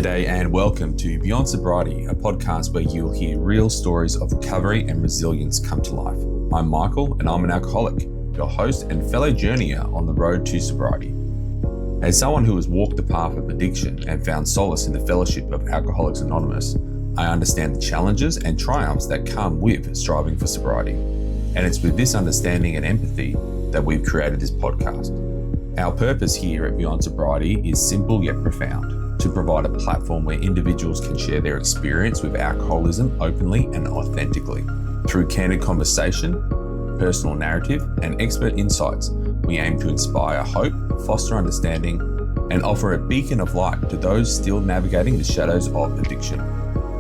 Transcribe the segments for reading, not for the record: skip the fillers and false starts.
G'day and welcome to Beyond Sobriety, a podcast where you'll hear real stories of recovery and resilience come to life. I'm Michael and I'm an alcoholic, your host and fellow journeyer on the road to sobriety. As someone who has walked the path of addiction and found solace in the fellowship of Alcoholics Anonymous, I understand the challenges and triumphs that come with striving for sobriety. And it's with this understanding and empathy that we've created this podcast. Our purpose here at Beyond Sobriety is simple yet profound: to provide a platform where individuals can share their experience with alcoholism openly and authentically. Through candid conversation, personal narrative, and expert insights, we aim to inspire hope, foster understanding, and offer a beacon of light to those still navigating the shadows of addiction.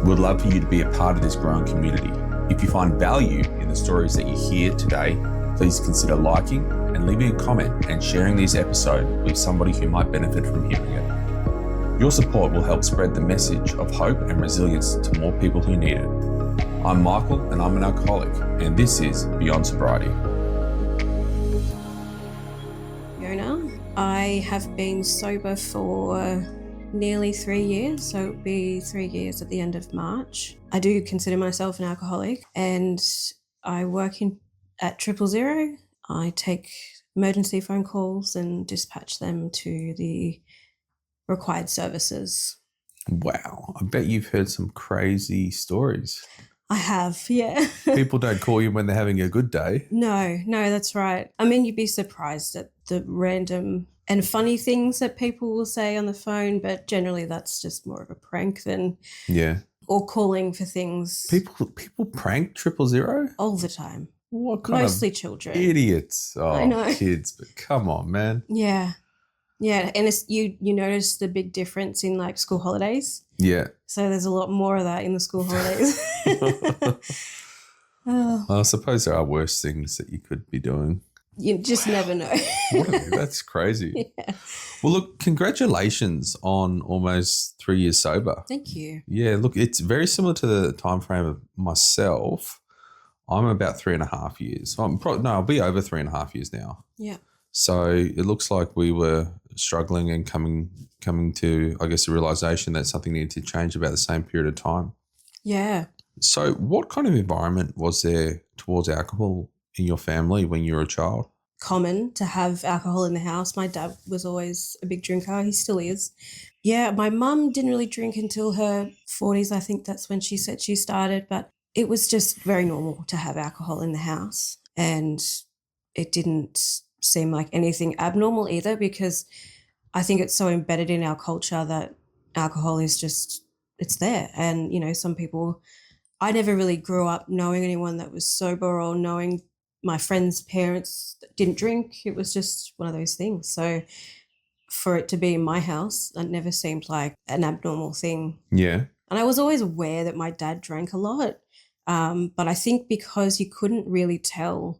We'd love for you to be a part of this growing community. If you find value in the stories that you hear today, please consider liking and leaving a comment and sharing this episode with somebody who might benefit from hearing it. Your support will help spread the message of hope and resilience to more people who need it. I'm Michael and I'm an alcoholic, and this is Beyond Sobriety. Yona, I have been sober for nearly 3 years, so it'll be 3 years at the end of March. I do consider myself an alcoholic, and I work at 000. I take emergency phone calls and dispatch them to the required services. Wow, I bet you've heard some crazy stories. I have, yeah. People don't call you when they're having a good day. No, that's right. I mean, you'd be surprised at the random and funny things that people will say on the phone, but generally that's just more of a prank than or calling for things. People prank 000? All the time. What kind Mostly of children. Idiots. Oh, I know. Kids, but come on, man. Yeah, and it's, you notice the big difference in like school holidays. Yeah. So there's a lot more of that in the school holidays. Well, I suppose there are worse things that you could be doing. You just never know. That's crazy. Yeah. Well, look, congratulations on almost 3 years sober. Thank you. Yeah, look, it's very similar to the time frame of myself. I'm about 3.5 years. I'll be over 3.5 years now. Yeah. So it looks like we were struggling and coming to, I guess, a realization that something needed to change about the same period of time. Yeah. So what kind of environment was there towards alcohol in your family when you were a child? Common to have alcohol in the house. My dad was always a big drinker. He still is. Yeah, my mum didn't really drink until her 40s. I think that's when she said she started, but it was just very normal to have alcohol in the house, and it didn't seem like anything abnormal either, because I think it's so embedded in our culture that alcohol is just, it's there. And, some people, I never really grew up knowing anyone that was sober or knowing my friends' parents that didn't drink. It was just one of those things. So for it to be in my house, it never seemed like an abnormal thing. Yeah. And I was always aware that my dad drank a lot. But I think because you couldn't really tell,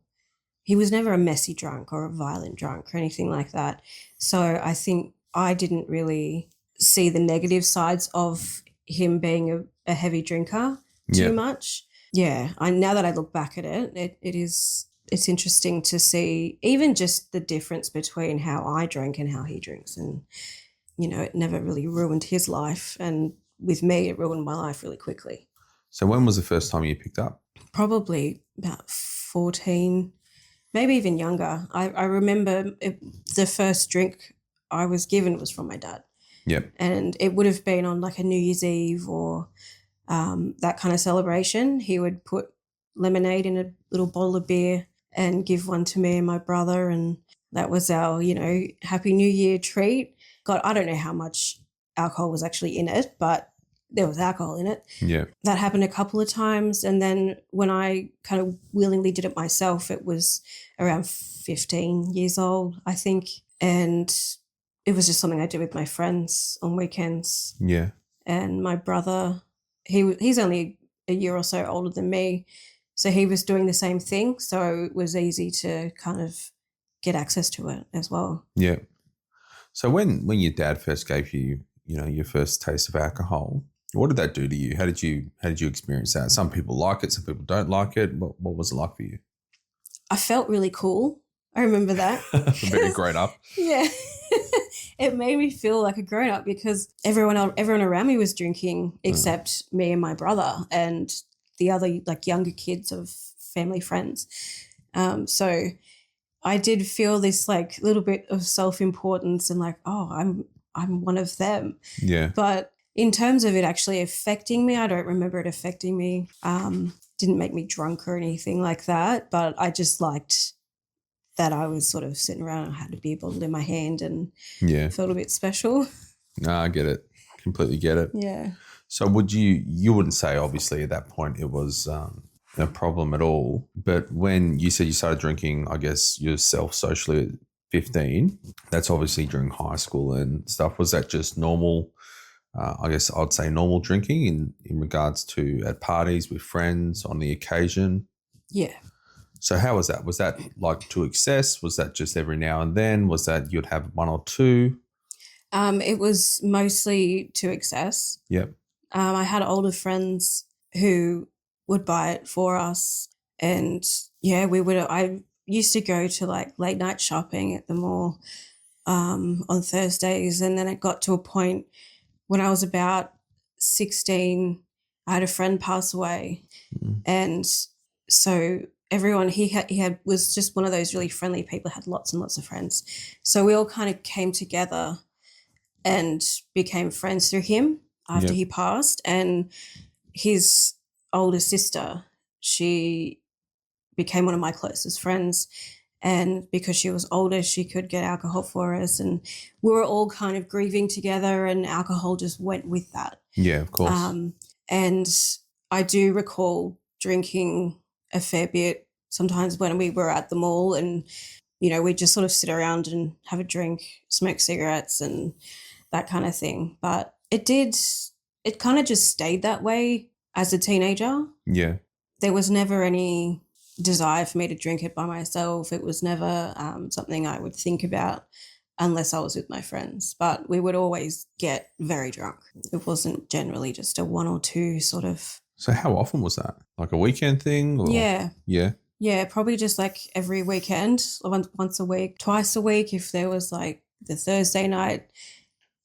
he was never a messy drunk or a violent drunk or anything like that. So I think I didn't really see the negative sides of him being a heavy drinker too much. Yeah. Now that I look back at it, it's interesting to see even just the difference between how I drank and how he drinks. And, it never really ruined his life. And with me, it ruined my life really quickly. So when was the first time you picked up? Probably about 14, maybe even younger. I remember the first drink I was given was from my dad. Yep. And it would have been on like a New Year's Eve or that kind of celebration. He would put lemonade in a little bottle of beer and give one to me and my brother. And that was our, Happy New Year treat. God, I don't know how much alcohol was actually in it, but there was alcohol in it. Yeah. That happened a couple of times. And then when I kind of willingly did it myself, it was around 15 years old, I think. And it was just something I did with my friends on weekends. Yeah. And my brother, he's only a year or so older than me. So he was doing the same thing. So it was easy to kind of get access to it as well. Yeah. So when your dad first gave you, your first taste of alcohol, what did that do to you? How did you experience that? Some people like it, some people don't like it. What was it like for you? I felt really cool. I remember that. Very grown up. Yeah. it made me feel like a grown up because everyone around me was drinking except me and my brother and the other like younger kids of family friends. So I did feel this like little bit of self-importance and like, oh, I'm one of them. Yeah. But in terms of it actually affecting me, I don't remember it affecting me. Didn't make me drunk or anything like that, but I just liked that I was sort of sitting around and I had a beer bottle in my hand and felt a bit special. No, I get it. Completely get it. Yeah. So you wouldn't say obviously at that point it was a problem at all, but when you said you started drinking, I guess yourself socially at 15, that's obviously during high school and stuff. Was that just normal? I guess I'd say normal drinking in regards to at parties with friends on the occasion. Yeah. So how was that? Was that like to excess? Was that just every now and then? Was that you'd have one or two? It was mostly to excess. Yep. I had older friends who would buy it for us, and yeah, I used to go to like late night shopping at the mall on Thursdays, and then it got to a point when I was about 16, I had a friend pass away, and so everyone he was just one of those really friendly people, had lots and lots of friends. So we all kind of came together and became friends through him after he passed. And his older sister, she became one of my closest friends. And because she was older, she could get alcohol for us. And we were all kind of grieving together and alcohol just went with that. Yeah, of course. And I do recall drinking a fair bit sometimes when we were at the mall and, you know, we'd just sort of sit around and have a drink, smoke cigarettes and that kind of thing. But it kind of just stayed that way as a teenager. Yeah. There was never any desire for me to drink it by myself. It was never something I would think about unless I was with my friends. But we would always get very drunk. It wasn't generally just a one or two sort of. So how often was that? Like a weekend thing? Or? Yeah. Yeah. Yeah, probably just like every weekend, once a week, twice a week if there was like the Thursday night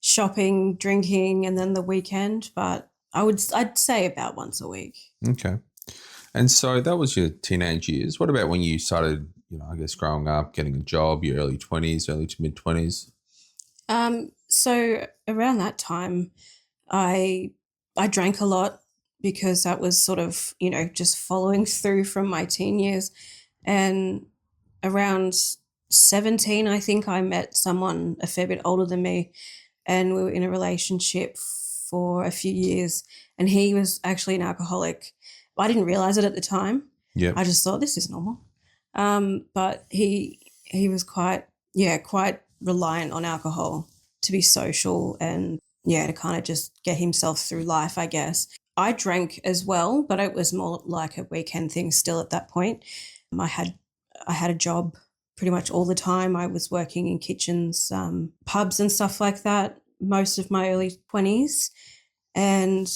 shopping, drinking, and then the weekend. But I'd say about once a week. Okay. And so that was your teenage years. What about when you started, you know, I guess growing up, getting a job, your early 20s, early to mid 20s? So around that time, I drank a lot because that was sort of, you know, just following through from my teen years. And around 17, I think I met someone a fair bit older than me, and we were in a relationship for a few years, and he was actually an alcoholic. I didn't realize it at the time. Yeah. I just thought this is normal. But he was quite reliant on alcohol to be social and to kind of just get himself through life, I guess. I drank as well, but it was more like a weekend thing still at that point. I had a job pretty much all the time. I was working in kitchens, pubs and stuff like that most of my early 20s, and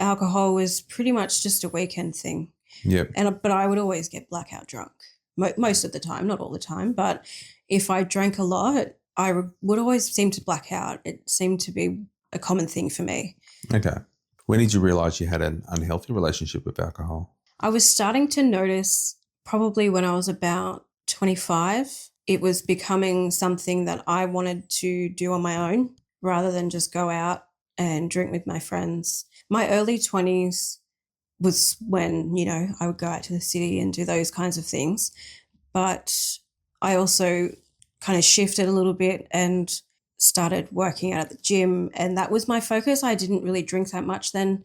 alcohol was pretty much just a weekend thing. Yep. But I would always get blackout drunk most of the time, not all the time. But if I drank a lot, I would always seem to black out. It seemed to be a common thing for me. Okay. When did you realise you had an unhealthy relationship with alcohol? I was starting to notice probably when I was about 25. It was becoming something that I wanted to do on my own rather than just go out and drink with my friends. My early 20s was when, you know, I would go out to the city and do those kinds of things. But I also kind of shifted a little bit and started working out at the gym, and that was my focus. I didn't really drink that much then.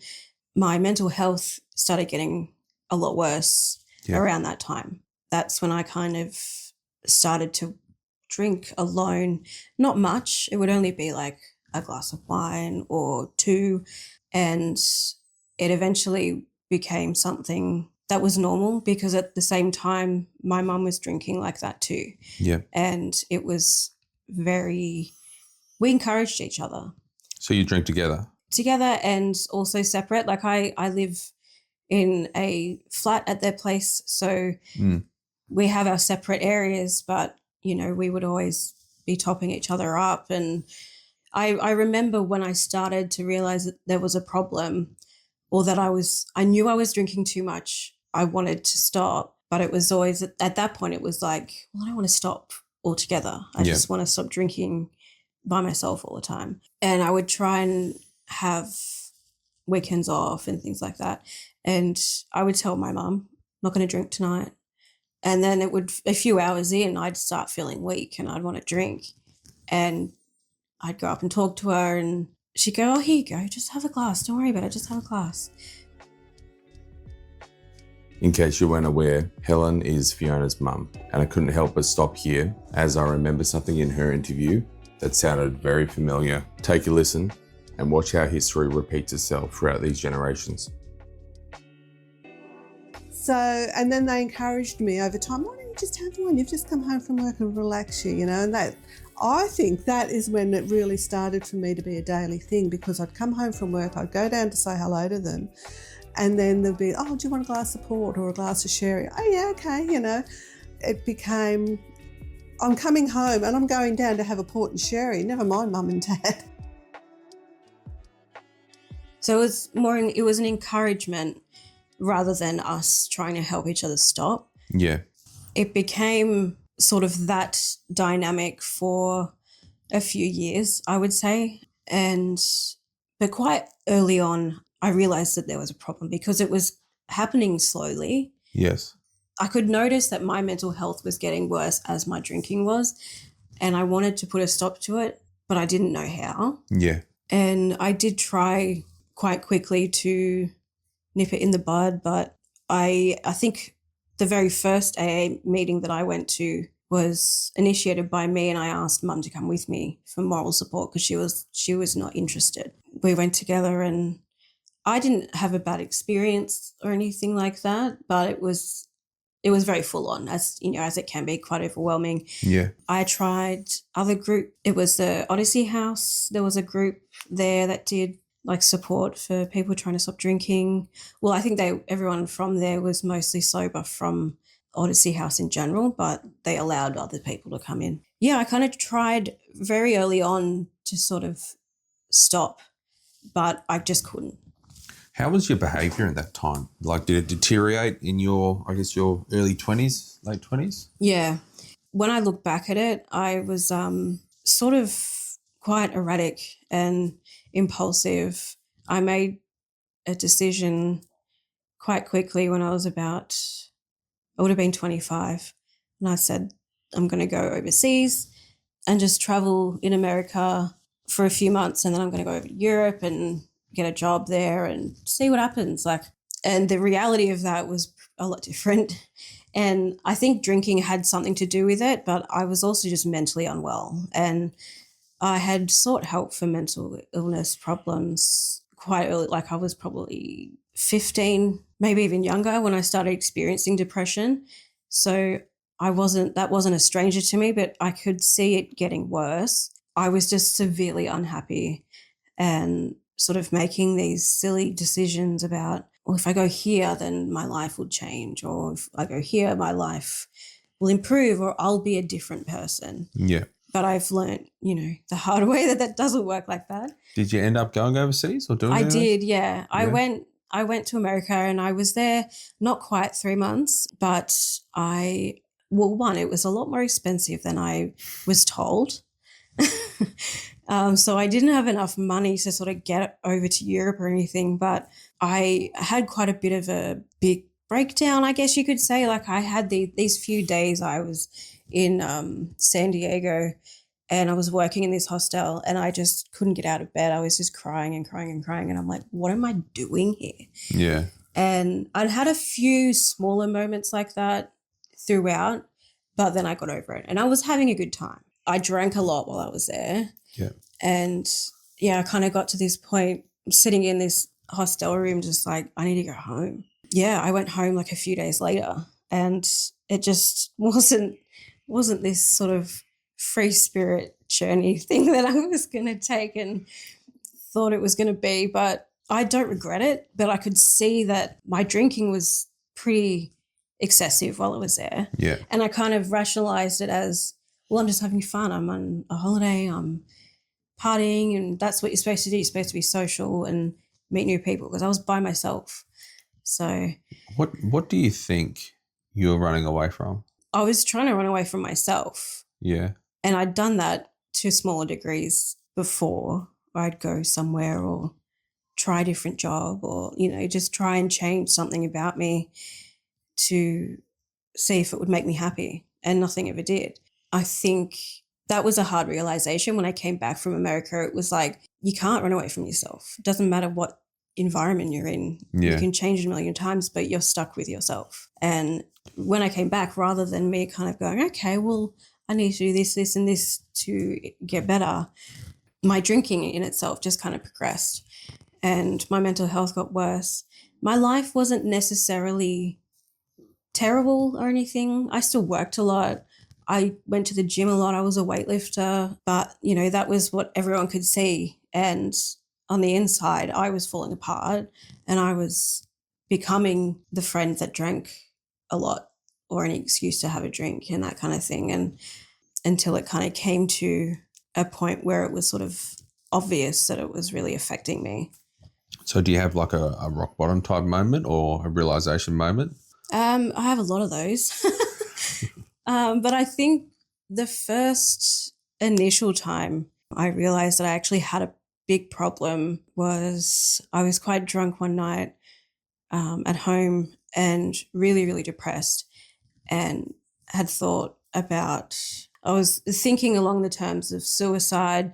My mental health started getting a lot worse around that time. That's when I kind of started to drink alone. Not much. It would only be like a glass of wine or two, and it eventually became something that was normal because at the same time my mum was drinking like that too. Yeah. And it was we encouraged each other. So you drink together? Together and also separate. Like I live in a flat at their place, so we have our separate areas, but, you know, we would always be topping each other up. And I remember when I started to realize that there was a problem, or that I knew I was drinking too much. I wanted to stop, but it was always at that point, it was like, well, I don't want to stop altogether. I just want to stop drinking by myself all the time. And I would try and have weekends off and things like that. And I would tell my mum, not going to drink tonight. And then a few hours in, I'd start feeling weak and I'd want to drink. And I'd go up and talk to her and she'd go, oh, here you go, just have a glass. Don't worry about it, just have a glass. In case you weren't aware, Helen is Fiona's mum, and I couldn't help but stop here as I remember something in her interview that sounded very familiar. Take a listen and watch how history repeats itself throughout these generations. So, and then they encouraged me over time, why don't you just have one? You've just come home from work and relax you, and that, I think that is when it really started for me to be a daily thing, because I'd come home from work, I'd go down to say hello to them, and then there'd be, oh, do you want a glass of port or a glass of sherry? Oh yeah, okay, It became, I'm coming home and I'm going down to have a port and sherry, never mind mum and dad. So it was an encouragement rather than us trying to help each other stop. Yeah. It became sort of that dynamic for a few years, I would say. But quite early on, I realized that there was a problem because it was happening slowly. Yes. I could notice that my mental health was getting worse as my drinking was, and I wanted to put a stop to it, but I didn't know how. Yeah. And I did try quite quickly to nip it in the bud, but I think the very first AA meeting that I went to was initiated by me, and I asked Mum to come with me for moral support because she was not interested. We went together, and I didn't have a bad experience or anything like that, but it was very full on, as it can be, quite overwhelming. Yeah. I tried other group. It was the Odyssey House. There was a group there that did like support for people trying to stop drinking. Well, I think everyone from there was mostly sober from Odyssey House in general, but they allowed other people to come in. Yeah, I kind of tried very early on to sort of stop, but I just couldn't. How was your behaviour in that time? Like, did it deteriorate in your early 20s, late 20s? Yeah. When I look back at it, I was sort of quite erratic and impulsive. I made a decision quite quickly when I would have been 25, and I said, I'm going to go overseas and just travel in America for a few months, and then I'm going to go over to Europe and get a job there and see what happens. And the reality of that was a lot different. And I think drinking had something to do with it, but I was also just mentally unwell. And I had sought help for mental illness problems quite early. Like I was probably 15, maybe even younger when I started experiencing depression. So that wasn't a stranger to me, but I could see it getting worse. I was just severely unhappy and sort of making these silly decisions about, well, if I go here, then my life will change, or if I go here, my life will improve, or I'll be a different person. Yeah. But I've learned, the hard way that doesn't work like that. Did you end up going overseas or doing I anything? did, yeah. I went to America and I was there not quite 3 months, but it was a lot more expensive than I was told. So I didn't have enough money to sort of get over to Europe or anything, but I had quite a bit of a big breakdown, I guess you could say. Like I had these few days I was in San Diego and I was working in this hostel and I just couldn't get out of bed. I was just crying and crying and crying, and I'm like, what am I doing here? Yeah. And I'd had a few smaller moments like that throughout, but then I got over it and I was having a good time. I drank a lot while I was there. Yeah. And I kind of got to this point sitting in this hostel room just like, I need to go home. Yeah, I went home like a few days later, and it just wasn't this sort of free spirit journey thing that I was going to take and thought it was going to be. But I don't regret it, but I could see that my drinking was pretty excessive while I was there. Yeah. And I kind of rationalized it as, well, I'm just having fun. I'm on a holiday, I'm partying, and that's what you're supposed to do. You're supposed to be social and meet new people, because I was by myself. So What do you think you're running away from? I was trying to run away from myself. Yeah. And I'd done that to smaller degrees before. I'd go somewhere or try a different job, or, just try and change something about me to see if it would make me happy. And nothing ever did. I think that was a hard realization when I came back from America. It was like, you can't run away from yourself. It doesn't matter what environment you're in. Yeah. You can change a million times, but you're stuck with yourself. And when I came back, rather than me kind of going, okay, well, I need to do this, this, and this to get better, my drinking in itself just kind of progressed and my mental health got worse. My life wasn't necessarily terrible or anything. I still worked a lot. I went to the gym a lot. I was a weightlifter, but, that was what everyone could see. And on the inside, I was falling apart and I was becoming the friend that drank a lot, or any excuse to have a drink and that kind of thing. And until it kind of came to a point where it was sort of obvious that it was really affecting me. So do you have like a rock bottom type moment or a realization moment? I have a lot of those. But I think the first initial time I realized that I actually had a big problem was I was quite drunk one night at home and really, really depressed, and had thought about, I was thinking along the terms of suicide,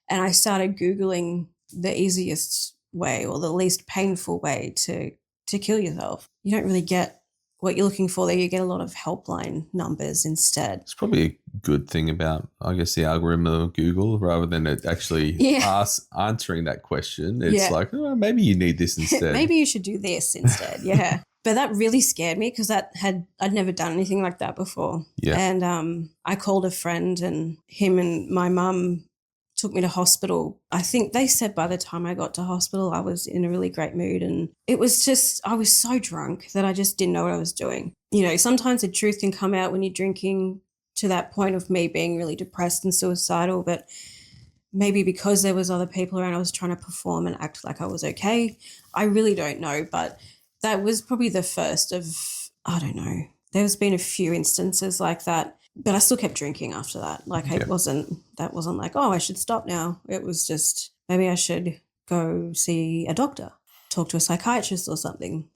and I started Googling the easiest way or the least painful way to kill yourself. You don't really get what you're looking for there. You get a lot of helpline numbers instead. It's probably a good thing about, I guess, the algorithm of Google, rather than it actually answering that question. It's like, oh, maybe you need this instead. Maybe you should do this instead. Yeah. But that really scared me because I'd never done anything like that before. Yeah. And I called a friend, and him and my mum took me to hospital. I think they said by the time I got to hospital, I was in a really great mood. And it was just, I was so drunk that I just didn't know what I was doing. Sometimes the truth can come out when you're drinking, to that point of me being really depressed and suicidal. But maybe because there was other people around, I was trying to perform and act like I was okay. I really don't know. But that was probably the first of, I don't know. There's been a few instances like that. But I still kept drinking after that. Like that wasn't like, oh, I should stop now. It was just, maybe I should go see a doctor, talk to a psychiatrist or something.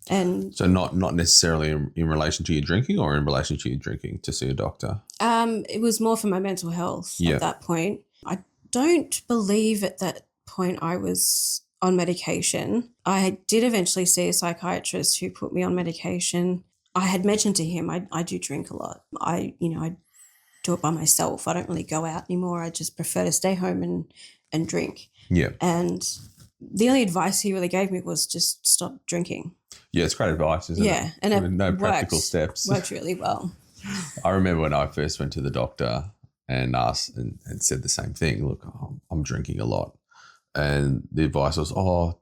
And so not necessarily in relation to your drinking, or in relation to your drinking to see a doctor? It was more for my mental health at that point. I don't believe at that point I was on medication. I did eventually see a psychiatrist who put me on medication. I had mentioned to him I do drink a lot. I do it by myself. I don't really go out anymore. I just prefer to stay home and drink. Yeah. And the only advice he really gave me was just stop drinking. Yeah, it's great advice, isn't it? Yeah, and it no practical steps. Worked really well. I remember when I first went to the doctor and asked and said the same thing. Look, I'm drinking a lot. And the advice was,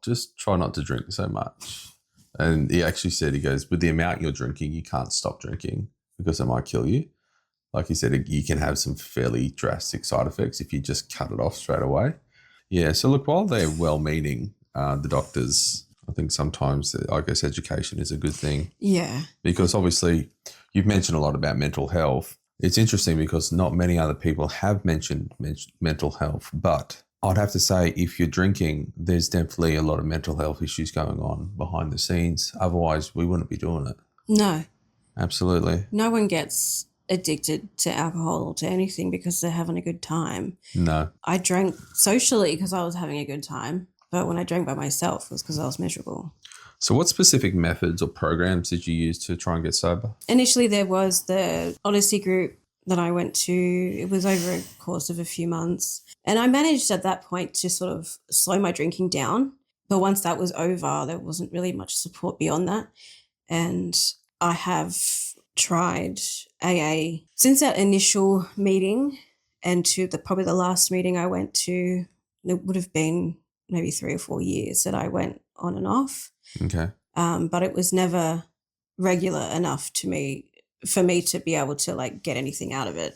just try not to drink so much. And he actually said, he goes, with the amount you're drinking, you can't stop drinking because it might kill you. Like he said, you can have some fairly drastic side effects if you just cut it off straight away. Yeah, so look, while they're well-meaning, the doctors, I think sometimes, I guess, education is a good thing. Yeah. Because obviously you've mentioned a lot about mental health. It's interesting because not many other people have mentioned mental health, but I'd have to say if you're drinking, there's definitely a lot of mental health issues going on behind the scenes. Otherwise, we wouldn't be doing it. No. Absolutely. No one gets addicted to alcohol or to anything because they're having a good time. No. I drank socially because I was having a good time, but when I drank by myself, it was because I was miserable. So what specific methods or programs did you use to try and get sober? Initially, there was the Odyssey group that I went to. It was over a course of a few months. And I managed at that point to sort of slow my drinking down. But once that was over, there wasn't really much support beyond that. And I have tried AA since that initial meeting, and to probably the last meeting I went to. It would have been maybe 3 or 4 years that I went on and off. Okay. But it was never regular enough for me to be able to like get anything out of it.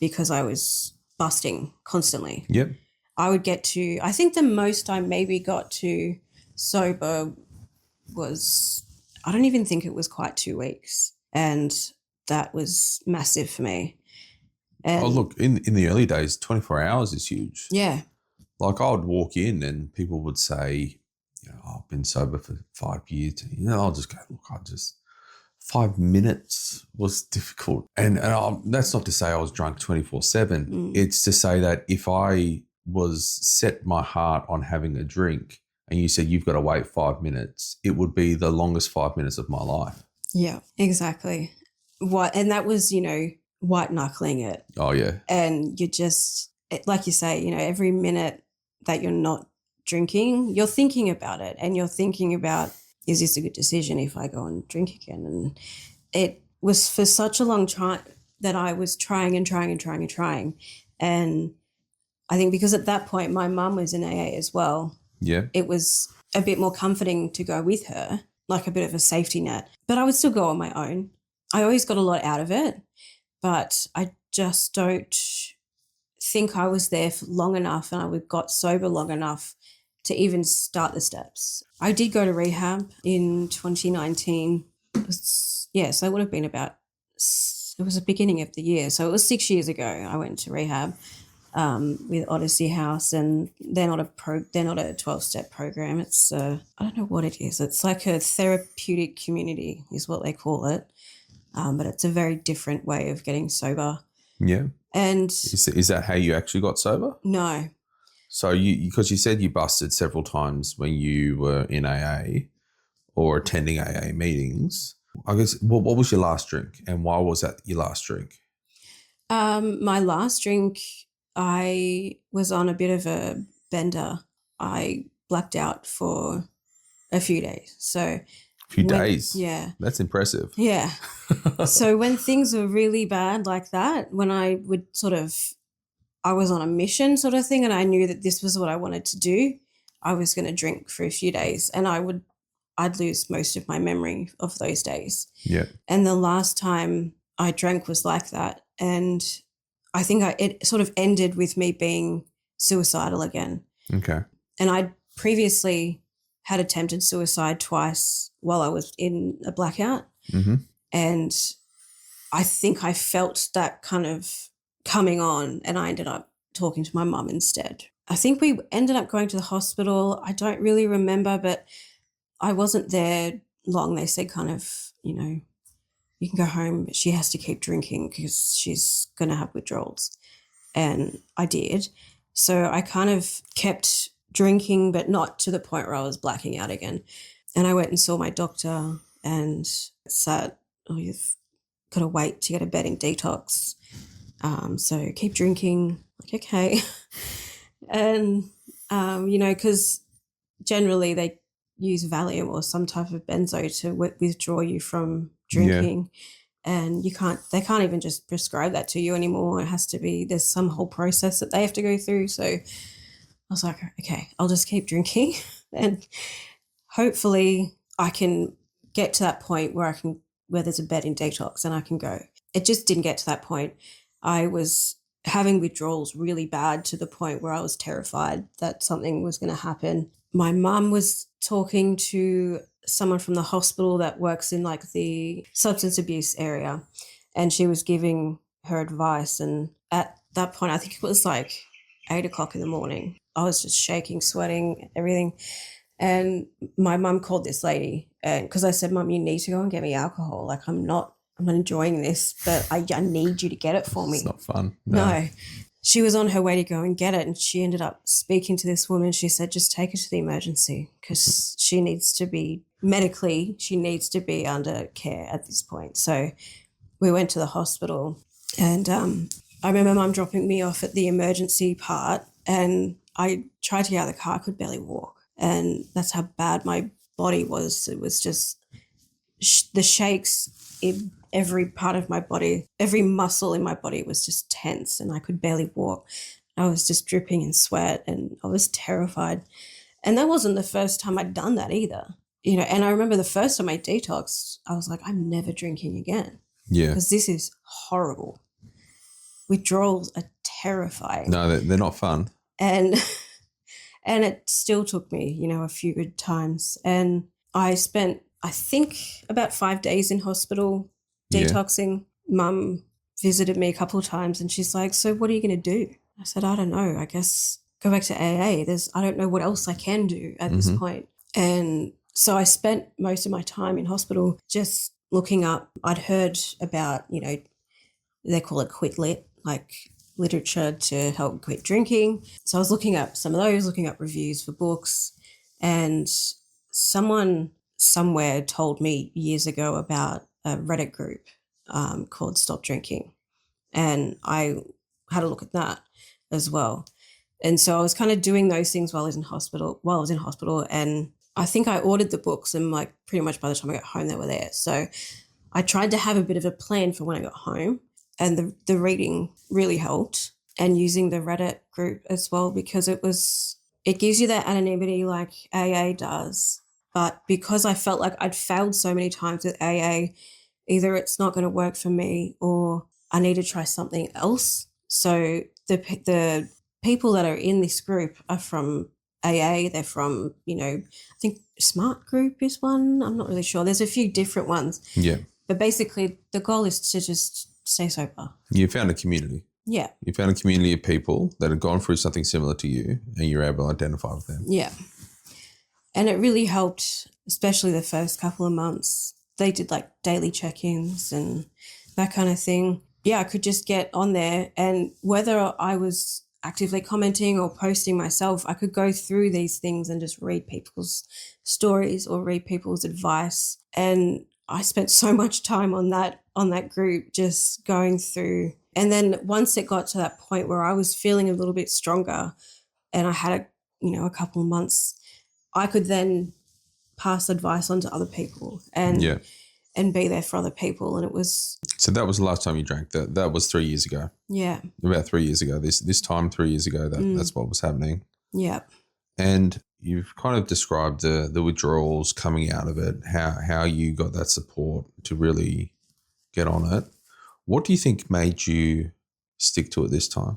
because I was busting constantly. Yep. I would get to, I think the most I maybe got to sober was, I don't even think it was quite 2 weeks. And that was massive for me. And look, in the early days, 24 hours is huge. yeah. Like I would walk in and people would say, I've been sober for 5 years. I'll just go, look, 5 minutes was difficult. And that's not to say I was drunk 24/7. It's to say that if I was set my heart on having a drink and you said you've got to wait 5 minutes, it would be the longest 5 minutes of my life. Yeah, exactly. And that was, white knuckling it. Oh, yeah. And you just, like you say, every minute that you're not drinking, you're thinking about it, and you're thinking about, is this a good decision if I go and drink again? And it was for such a long time that I was trying. And I think because at that point my mum was in AA as well. Yeah. It was a bit more comforting to go with her, like a bit of a safety net. But I would still go on my own. I always got a lot out of it, but I just don't think I was there for long enough, and I got sober long enough to even start the steps. I did go to rehab in 2019. So it would have been it was the beginning of the year. So it was 6 years ago I went to rehab with Odyssey House, and they're not a 12-step program. It's I don't know what it is. It's like a therapeutic community is what they call it. But it's a very different way of getting sober. Yeah. And is that how you actually got sober? No. So because you said you busted several times when you were in AA or attending AA meetings. I guess what was your last drink, and why was that your last drink? My last drink, I was on a bit of a bender. I blacked out for a few days. So days? Yeah. That's impressive. Yeah. So when things were really bad like that, when I would I was on a mission sort of thing, and I knew that this was what I wanted to do, I was going to drink for a few days, and I'd lose most of my memory of those days. Yeah. And the last time I drank was like that. And I think it sort of ended with me being suicidal again. Okay. And I'd previously had attempted suicide twice while I was in a blackout. Mm-hmm. And I think I felt that kind of coming on, and I ended up talking to my mum instead. I think we ended up going to the hospital. I don't really remember, but I wasn't there long. They said kind of, you can go home, but she has to keep drinking because she's going to have withdrawals. And I did. So I kind of kept drinking, but not to the point where I was blacking out again. And I went and saw my doctor, and said, you've got to wait to get a bedding detox. So keep drinking. Like, okay. And, because generally they use Valium or some type of benzo to withdraw you from drinking. Yeah. And they can't even just prescribe that to you anymore. It has to be, there's some whole process that they have to go through. So I was like, okay, I'll just keep drinking, and hopefully I can get to that point where there's a bedding detox and I can go. It just didn't get to that point. I was having withdrawals really bad to the point where I was terrified that something was going to happen. My mum was talking to someone from the hospital that works in like the substance abuse area, and she was giving her advice. And at that point, I think it was like 8:00 in the morning. I was just shaking, sweating, everything. And my mum called this lady, and because I said, Mum, you need to go and get me alcohol. Like, I'm not enjoying this, but I need you to get it for me. It's not fun. No. She was on her way to go and get it, and she ended up speaking to this woman. She said, just take her to the emergency because she needs to be under care at this point. So we went to the hospital, and I remember Mum dropping me off at the emergency part, and I tried to get out of the car. I could barely walk, and that's how bad my body was. It was just the shakes in every part of my body, every muscle in my body was just tense, and I could barely walk. I was just dripping in sweat, and I was terrified. And that wasn't the first time I'd done that either. And I remember the first time I detoxed, I was like, I'm never drinking again. Yeah. Because this is horrible. withdrawals are terrifying. No, they're not fun. And it still took me, you know, a few good times. And I spent, I think, about 5 days in hospital detoxing. Mum visited me a couple of times and she's like, so what are you going to do? I said, I don't know. I guess go back to AA. I don't know what else I can do at this point. And so I spent most of my time in hospital just looking up. I'd heard about, you know, they call it quit lit, like literature to help quit drinking. So I was looking up some of those, looking up reviews for books, and someone somewhere told me years ago about a Reddit group called Stop Drinking, and I had a look at that as well. And so I was kind of doing those things while I was in hospital, and I think I ordered the books, and like pretty much by the time I got home they were there. So I tried to have a bit of a plan for when I got home. And the reading really helped, and using the Reddit group as well, because it gives you that anonymity like AA does. But because I felt like I'd failed so many times with AA, either it's not going to work for me or I need to try something else. So the people that are in this group are from AA. They're from, you know, I think Smart Group is one. I'm not really sure. There's a few different ones. Yeah. But basically the goal is to just stay sober. You found a community. Yeah. You found a community of people that had gone through something similar to you, and you're able to identify with them. Yeah. And it really helped, especially the first couple of months. They did like daily check-ins and that kind of thing. Yeah, I could just get on there, and whether I was actively commenting or posting myself, I could go through these things and just read people's stories or read people's advice. And I spent so much time on that group, just going through. And then once it got to that point where I was feeling a little bit stronger and I had a couple of months, I could then pass advice on to other people and be there for other people. And it was. So that was the last time you drank. That was 3 years ago. Yeah. About 3 years ago. This time 3 years ago, that's what was happening. Yeah. And you've kind of described the withdrawals coming out of it, how you got that support to really get on it. What do you think made you stick to it this time?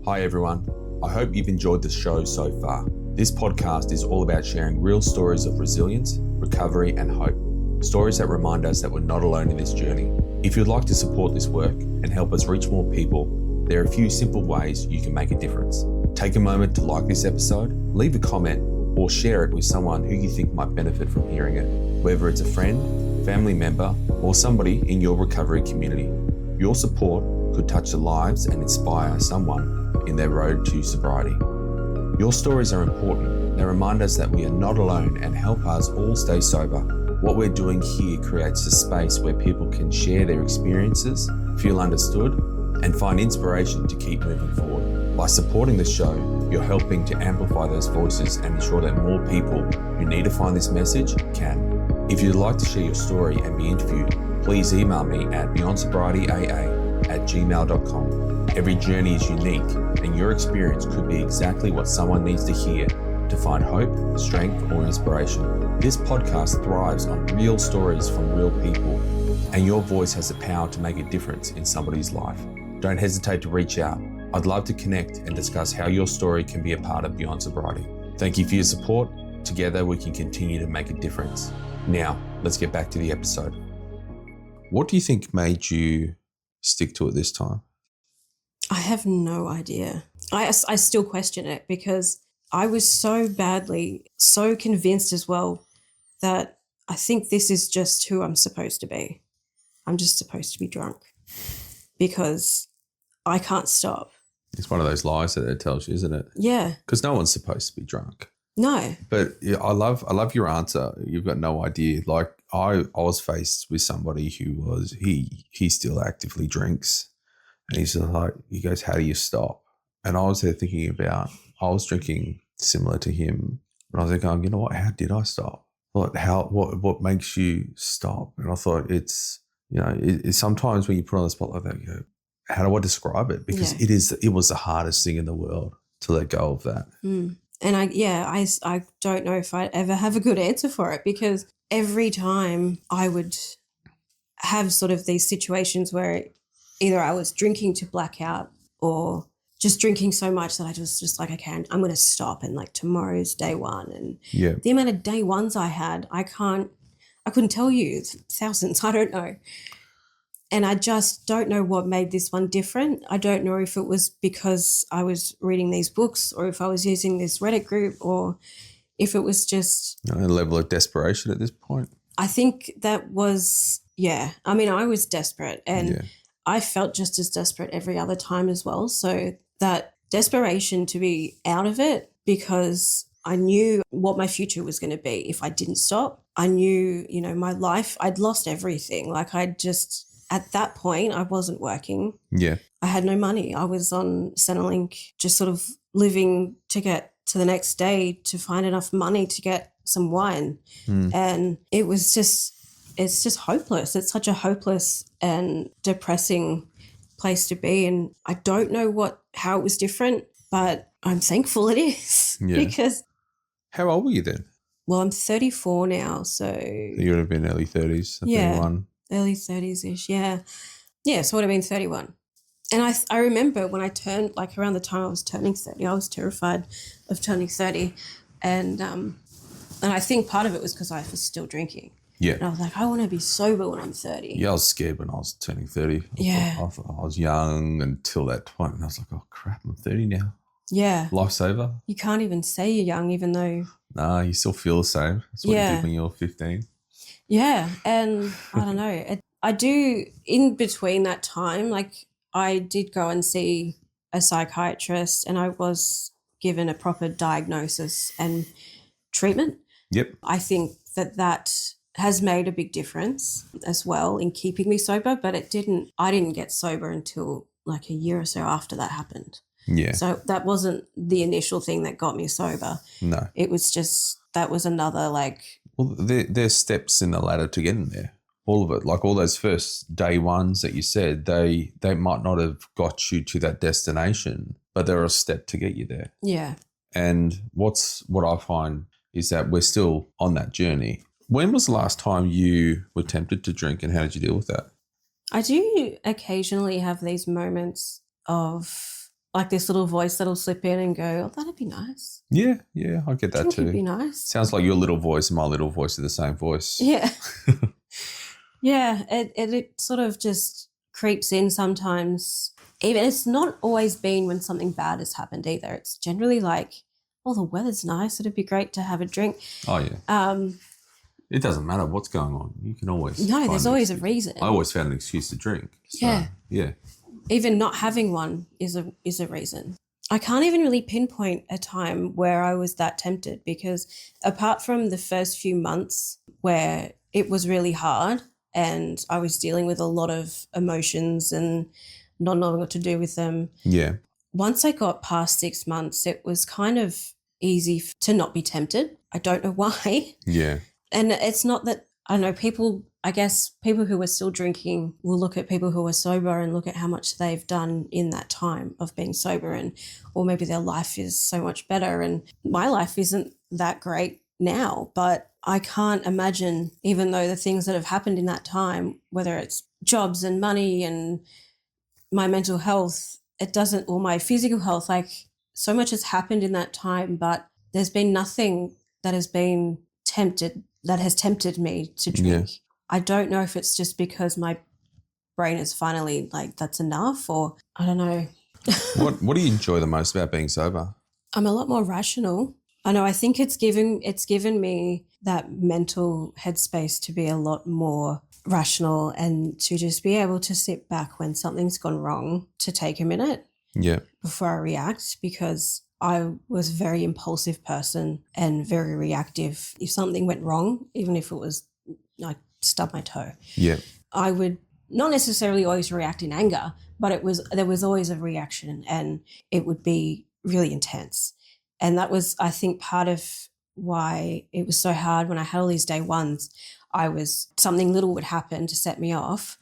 Hi, everyone. I hope you've enjoyed the show so far. This podcast is all about sharing real stories of resilience, recovery, and hope. Stories that remind us that we're not alone in this journey. If you'd like to support this work and help us reach more people, there are a few simple ways you can make a difference. Take a moment to like this episode, leave a comment, or share it with someone who you think might benefit from hearing it, whether it's a friend, family member, or somebody in your recovery community. Your support could touch the lives and inspire someone in their road to sobriety. Your stories are important. They remind us that we are not alone and help us all stay sober. What we're doing here creates a space where people can share their experiences, feel understood, and find inspiration to keep moving forward. By supporting the show, you're helping to amplify those voices and ensure that more people who need to find this message can. If you'd like to share your story and be interviewed, please email me at beyondsobrietyaa@gmail.com. Every journey is unique, and your experience could be exactly what someone needs to hear to find hope, strength, or inspiration. This podcast thrives on real stories from real people, and your voice has the power to make a difference in somebody's life. Don't hesitate to reach out. I'd love to connect and discuss how your story can be a part of Beyond Sobriety. Thank you for your support. Together we can continue to make a difference. Now, let's get back to the episode. What do you think made you stick to it this time? I have no idea. I still question it, because I was so convinced as well that I think this is just who I'm supposed to be. I'm just supposed to be drunk because I can't stop. It's one of those lies that it tells you, isn't it? Yeah. Because no one's supposed to be drunk. No. But yeah, I love your answer. You've got no idea. Like I was faced with somebody who was, he still actively drinks. And he goes, how do you stop? And I was there thinking about, I was drinking similar to him. And I was thinking, you know what, how did I stop? What makes you stop? And I thought it's sometimes when you put on the spot like that, you go, how do I describe it? Because it was the hardest thing in the world to let go of that. Mm. And I don't know if I'd ever have a good answer for it, because every time I would have sort of these situations where either I was drinking to black out or just drinking so much that I was just like, okay, I'm going to stop, and like tomorrow's day one. And the amount of day ones I had, I couldn't tell you, thousands, I don't know. And I just don't know what made this one different. I don't know if it was because I was reading these books or if I was using this Reddit group or if it was just a level of desperation at this point. I think that was, I mean, I was desperate and I felt just as desperate every other time as well. So that desperation to be out of it, because I knew what my future was going to be if I didn't stop. I knew, my life, I'd lost everything. Like at that point, I wasn't working. Yeah. I had no money. I was on Centrelink, just sort of living to get to the next day to find enough money to get some wine. And it's just hopeless. It's such a hopeless and depressing place to be. And I don't know how it was different, but I'm thankful it is. Because. How old were you then? Well, I'm 34 now, so. You would have been early 30s, 31. Early 30s-ish, yeah. Yeah, so would have been 31. And I remember when I turned, like around the time I was turning 30, I was terrified of turning 30. And I think part of it was because I was still drinking. Yeah. And I was like, I want to be sober when I'm 30. Yeah, I was scared when I was turning 30. Yeah. I thought I was young until that point. And I was like, oh, crap, I'm 30 now. Yeah. Life's over. You can't even say you're young even though. Nah, you still feel the same. That's what you did when you were 15. Yeah. And I don't know. I do, in between that time, like I did go and see a psychiatrist and I was given a proper diagnosis and treatment. Yep. I think that has made a big difference as well in keeping me sober, but I didn't get sober until like a year or so after that happened. Yeah. So that wasn't the initial thing that got me sober. No. It was just, that was another like. Well, there's steps in the ladder to get in there. All of it, like all those first day ones that you said, they might not have got you to that destination, but they're a step to get you there. Yeah. And what I find is that we're still on that journey. When was the last time you were tempted to drink and how did you deal with that? I do occasionally have these moments of like this little voice that'll slip in and go, oh, that'd be nice. Yeah, I get that too. It'd be nice. Sounds like your little voice and my little voice are the same voice. Yeah. Yeah, it sort of just creeps in sometimes. Even it's not always been when something bad has happened either. It's generally like, oh, the weather's nice. It'd be great to have a drink. Oh, yeah. It doesn't matter what's going on. You can always. No, there's always a reason. I always found an excuse to drink. So, yeah. Even not having one is a reason. I can't even really pinpoint a time where I was that tempted because apart from the first few months where it was really hard, and I was dealing with a lot of emotions and not knowing what to do with them. Yeah. Once I got past 6 months, it was kind of easy to not be tempted. I don't know why. Yeah. And it's not that, I don't know, people who are still drinking will look at people who are sober and look at how much they've done in that time of being sober or maybe their life is so much better. And my life isn't that great now, but I can't imagine, even though the things that have happened in that time, whether it's jobs and money and my mental health, or my physical health, like so much has happened in that time, but there's been nothing that has tempted me to drink. Yeah. I don't know if it's just because my brain is finally like, that's enough, or I don't know. What do you enjoy the most about being sober? I'm a lot more rational. I know. I think it's given me that mental headspace to be a lot more rational and to just be able to sit back when something's gone wrong, to take a minute before I react, because I was a very impulsive person and very reactive. If something went wrong, even if it was like stub my toe, I would not necessarily always react in anger, but there was always a reaction and it would be really intense. And that was, I think, part of why it was so hard when I had all these day ones. Something little would happen to set me off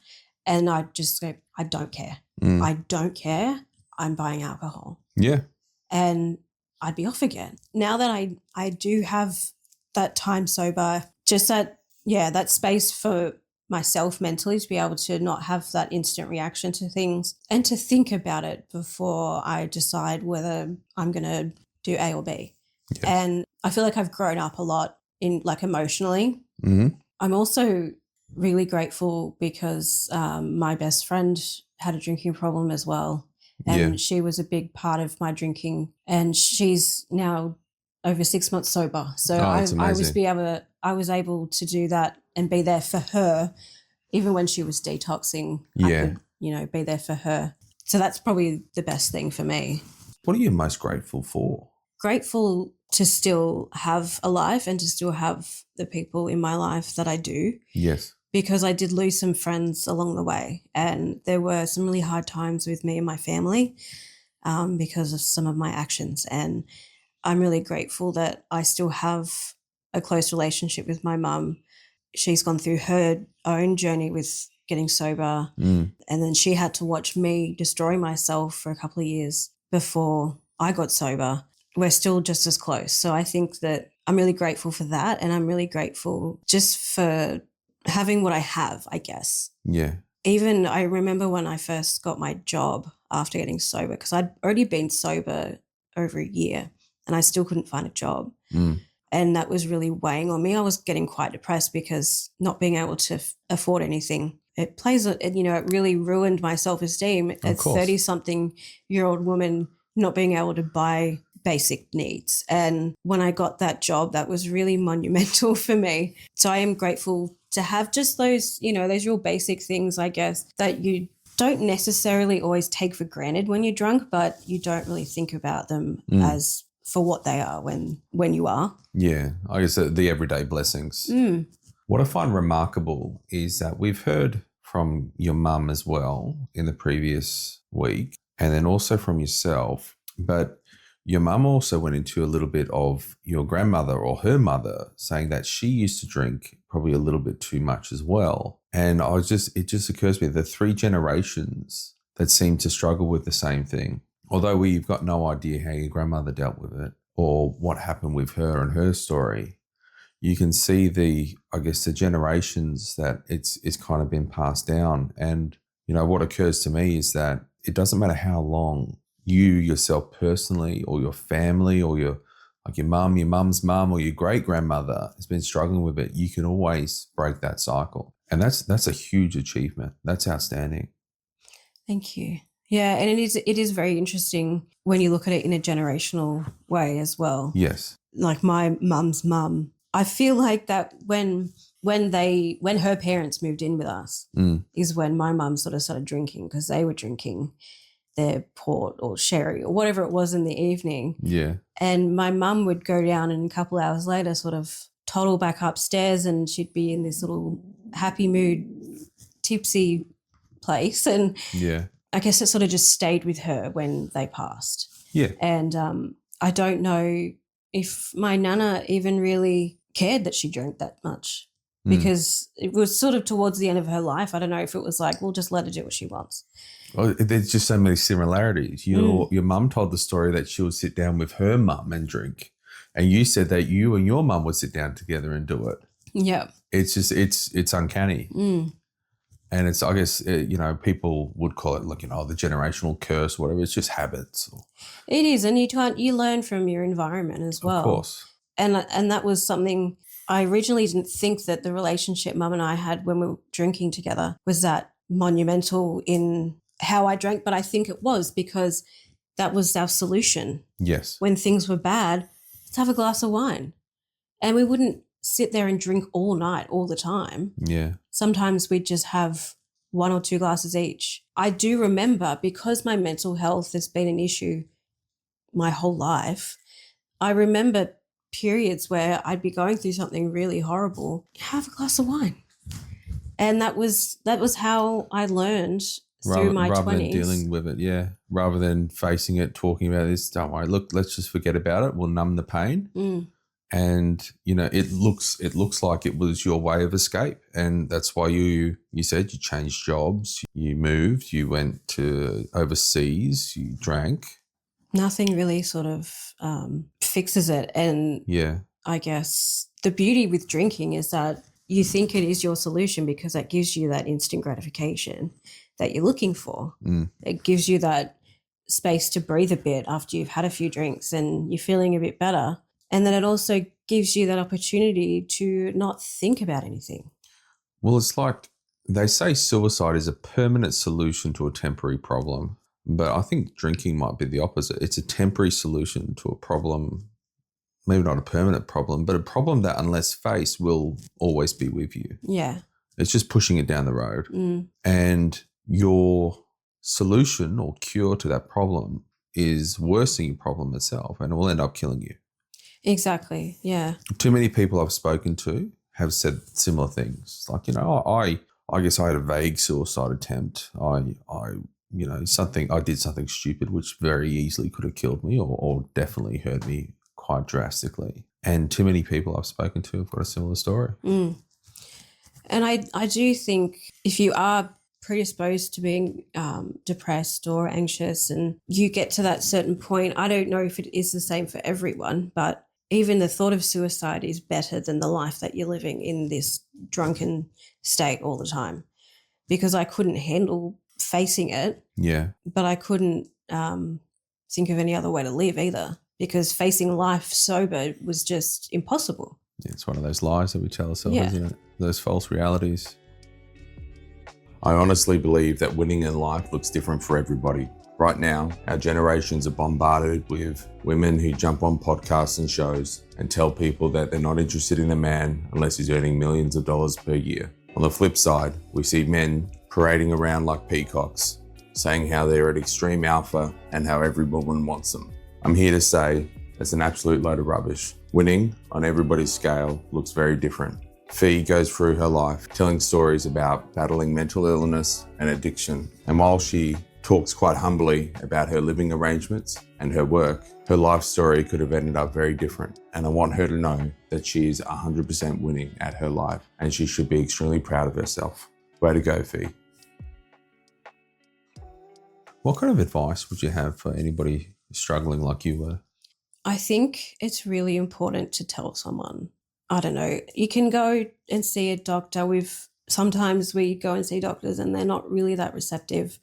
and I'd just go, I don't care. I don't care. I'm buying alcohol. Yeah. And I'd be off again. Now that I do have that time sober, just that space for myself mentally to be able to not have that instant reaction to things and to think about it before I decide whether I'm going to do A or B. Yes. And I feel like I've grown up a lot in like emotionally. Mm-hmm. I'm also really grateful because my best friend had a drinking problem as well. And she was a big part of my drinking, and she's now over 6 months sober. So I was able to do that and be there for her, even when she was detoxing. I could, be there for her. So that's probably the best thing for me. What are you most grateful for? Grateful to still have a life and to still have the people in my life that I do. Yes. Because I did lose some friends along the way, and there were some really hard times with me and my family because of some of my actions. And I'm really grateful that I still have a close relationship with my mum. She's gone through her own journey with getting sober, and then she had to watch me destroy myself for a couple of years before I got sober. We're still just as close. So I think that I'm really grateful for that, and I'm really grateful just for having what I have, I guess. Yeah. Even I remember when I first got my job after getting sober, because I'd already been sober over a year and I still couldn't find a job. And that was really weighing on me. I was getting quite depressed because not being able to afford anything, it really ruined my self-esteem as 30-something-year-old woman not being able to buy basic needs. And when I got that job, that was really monumental for me. So I am grateful to have just those, those real basic things, I guess, that you don't necessarily always take for granted when you're drunk, but you don't really think about them as for what they are when you are. Yeah, I guess the everyday blessings. What I find remarkable is that we've heard from your mum as well in the previous week, and then also from yourself, but your mum also went into a little bit of your grandmother or her mother saying that she used to drink probably a little bit too much as well. And it just occurs to me the 3 generations that seem to struggle with the same thing. Although we've got no idea how your grandmother dealt with it or what happened with her and her story, you can see the generations that it's kind of been passed down. And, what occurs to me is that it doesn't matter how long you yourself personally or your family or your mum, your mum's mum or your great-grandmother has been struggling with it, you can always break that cycle. And that's a huge achievement. That's outstanding. Thank you. Yeah, and it is very interesting when you look at it in a generational way as well. Yes. Like my mum's mum, I feel like that when her parents moved in with us is when my mum sort of started drinking, because they were drinking their port or sherry or whatever it was in the evening. Yeah. And my mum would go down and a couple hours later sort of toddle back upstairs, and she'd be in this little happy mood, tipsy place. And yeah, I guess it sort of just stayed with her when they passed. Yeah. And I don't know if my nana even really cared that she drank that much, because it was sort of towards the end of her life. I don't know if it was like, we'll just let her do what she wants. Well, there's just so many similarities. Your mum told the story that she would sit down with her mum and drink, and you said that you and your mum would sit down together and do it. Yeah. It's just, it's uncanny. And it's, I guess, people would call it like, the generational curse, or whatever. It's just habits. It is. And you learn from your environment as well. Of course. And that was something I originally didn't think that the relationship Mum and I had when we were drinking together was that monumental in how I drank. But I think it was, because that was our solution. Yes. When things were bad, let's have a glass of wine. And we wouldn't sit there and drink all night, all the time. Yeah. Sometimes we'd just have 1 or 2 glasses each. I do remember, because my mental health has been an issue my whole life, I remember periods where I'd be going through something really horrible, have a glass of wine. And that was how I learned through my 20s. Rather than dealing with it, yeah. Rather than facing it, talking about this, don't worry, look, let's just forget about it. We'll numb the pain. And, it looks like it was your way of escape. And that's why you said you changed jobs, you moved, you went to overseas, you drank. Nothing really sort of fixes it. And yeah, I guess the beauty with drinking is that you think it is your solution because that gives you that instant gratification that you're looking for. It gives you that space to breathe a bit after you've had a few drinks and you're feeling a bit better. And then it also gives you that opportunity to not think about anything. Well, it's like they say suicide is a permanent solution to a temporary problem, but I think drinking might be the opposite. It's a temporary solution to a problem, maybe not a permanent problem, but a problem that unless faced will always be with you. Yeah. It's just pushing it down the road. And your solution or cure to that problem is worsening your problem itself, and it will end up killing you. Exactly. Yeah. Too many people I've spoken to have said similar things. Like, I guess I had a vague suicide attempt. I did something stupid which very easily could have killed me or definitely hurt me quite drastically. And too many people I've spoken to have got a similar story. And I do think if you are predisposed to being depressed or anxious and you get to that certain point, I don't know if it is the same for everyone, but even the thought of suicide is better than the life that you're living in this drunken state all the time, because I couldn't handle facing it. Yeah. But I couldn't think of any other way to live either, because facing life sober was just impossible. Yeah, it's one of those lies that we tell ourselves, Yeah. isn't it? Those false realities. I honestly believe that winning in life looks different for everybody. Right now, our generations are bombarded with women who jump on podcasts and shows and tell people that they're not interested in a man unless he's earning millions of dollars per year. On the flip side, we see men parading around like peacocks, saying how they're at extreme alpha and how every woman wants them. I'm here to say it's an absolute load of rubbish. Winning on everybody's scale looks very different. Fee goes through her life telling stories about battling mental illness and addiction. And while she talks quite humbly about her living arrangements and her work, her life story could have ended up very different. And I want her to know that she is 100% winning at her life and she should be extremely proud of herself. Way to go, Fee. What kind of advice would you have for anybody struggling like you were? I think it's really important to tell someone. I don't know, you can go and see a doctor. Sometimes we go and see doctors and they're not really that receptive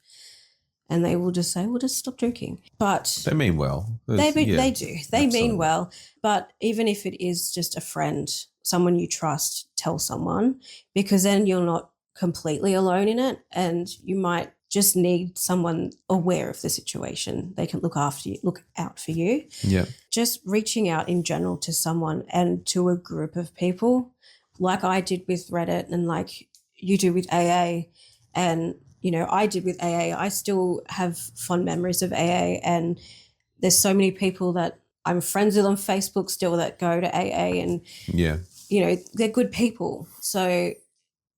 and they will just say, well, just stop drinking. But they mean well. They do. They absolutely mean well. But even if it is just a friend, someone you trust, tell someone, because then you're not completely alone in it and you might just need someone aware of the situation. They can look out for you. Yeah. Just reaching out in general to someone and to a group of people, like I did with Reddit and like you do with AA, and I did with AA. I still have fond memories of AA, and there's so many people that I'm friends with on Facebook still that go to AA, and they're good people. So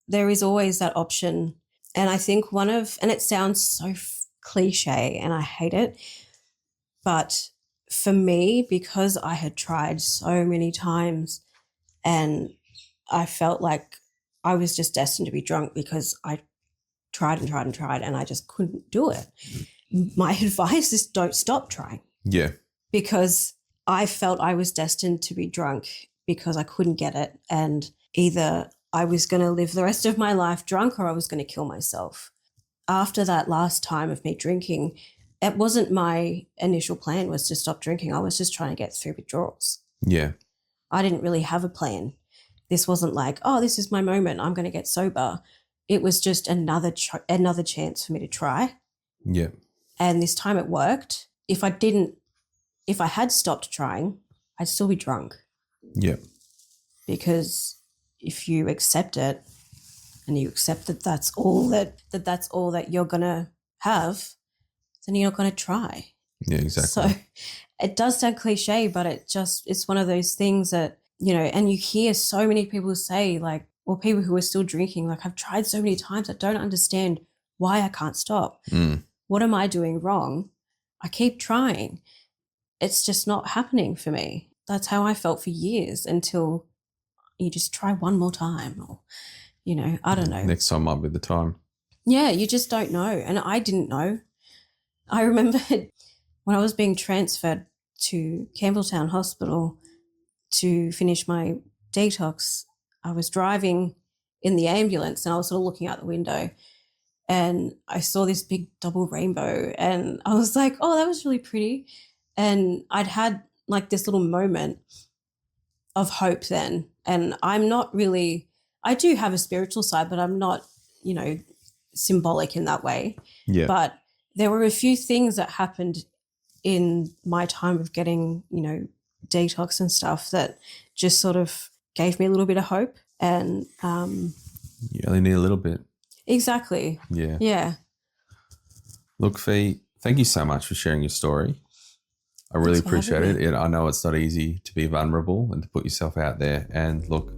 there is always that option. And I think and it sounds so cliche and I hate it, but for me, because I had tried so many times and I felt like I was just destined to be drunk because I tried and tried and tried and I just couldn't do it. My advice is don't stop trying. Yeah. Because I felt I was destined to be drunk because I couldn't get it, and either I was going to live the rest of my life drunk or I was going to kill myself. After that last time of me drinking, it wasn't my initial plan was to stop drinking. I was just trying to get through withdrawals. Yeah. I didn't really have a plan. This wasn't like, oh, this is my moment, I'm going to get sober. It was just another chance for me to try. Yeah. And this time it worked. If I had stopped trying, I'd still be drunk. Yeah. Because if you accept it and you accept that that's all that you're going to have, then you're not going to try. Yeah, exactly. So it does sound cliche, but it's one of those things that, and you hear so many people say like, or people who are still drinking, like, I've tried so many times, I don't understand why I can't stop. What am I doing wrong? I keep trying. It's just not happening for me. That's how I felt for years until you just try one more time or, I don't know. Next time might be the time. Yeah, you just don't know. And I didn't know. I remember when I was being transferred to Campbelltown Hospital to finish my detox, I was driving in the ambulance, and I was sort of looking out the window and I saw this big double rainbow, and I was like, oh, that was really pretty. And I'd had like this little moment of hope then. And I'm not really, I do have a spiritual side, but I'm not, you know, symbolic in that way. Yeah. But there were a few things that happened in my time of getting, you know, detox and stuff that just sort of gave me a little bit of hope. And you only need a little bit. Exactly. Yeah. Yeah. Look, Fee, thank you so much for sharing your story. I really appreciate it. I know it's not easy to be vulnerable and to put yourself out there. And look,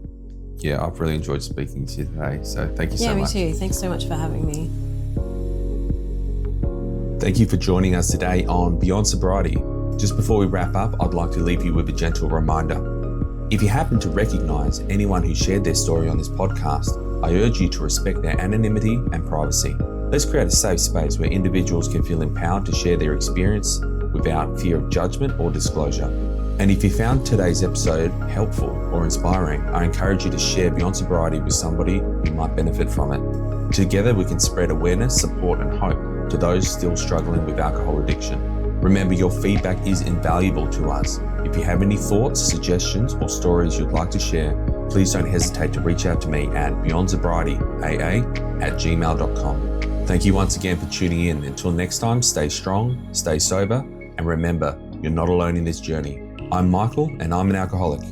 yeah, I've really enjoyed speaking to you today. So thank you so much. Yeah, me too. Thanks so much for having me. Thank you for joining us today on Beyond Sobriety. Just before we wrap up, I'd like to leave you with a gentle reminder. If you happen to recognise anyone who shared their story on this podcast, I urge you to respect their anonymity and privacy. Let's create a safe space where individuals can feel empowered to share their experience without fear of judgment or disclosure. And if you found today's episode helpful or inspiring, I encourage you to share Beyond Sobriety with somebody who might benefit from it. Together we can spread awareness, support and hope to those still struggling with alcohol addiction. Remember, your feedback is invaluable to us. If you have any thoughts, suggestions or stories you'd like to share, please don't hesitate to reach out to me at beyondsobrietyaa@gmail.com. Thank you once again for tuning in. Until next time, stay strong, stay sober, and remember, you're not alone in this journey. I'm Michael, and I'm an alcoholic.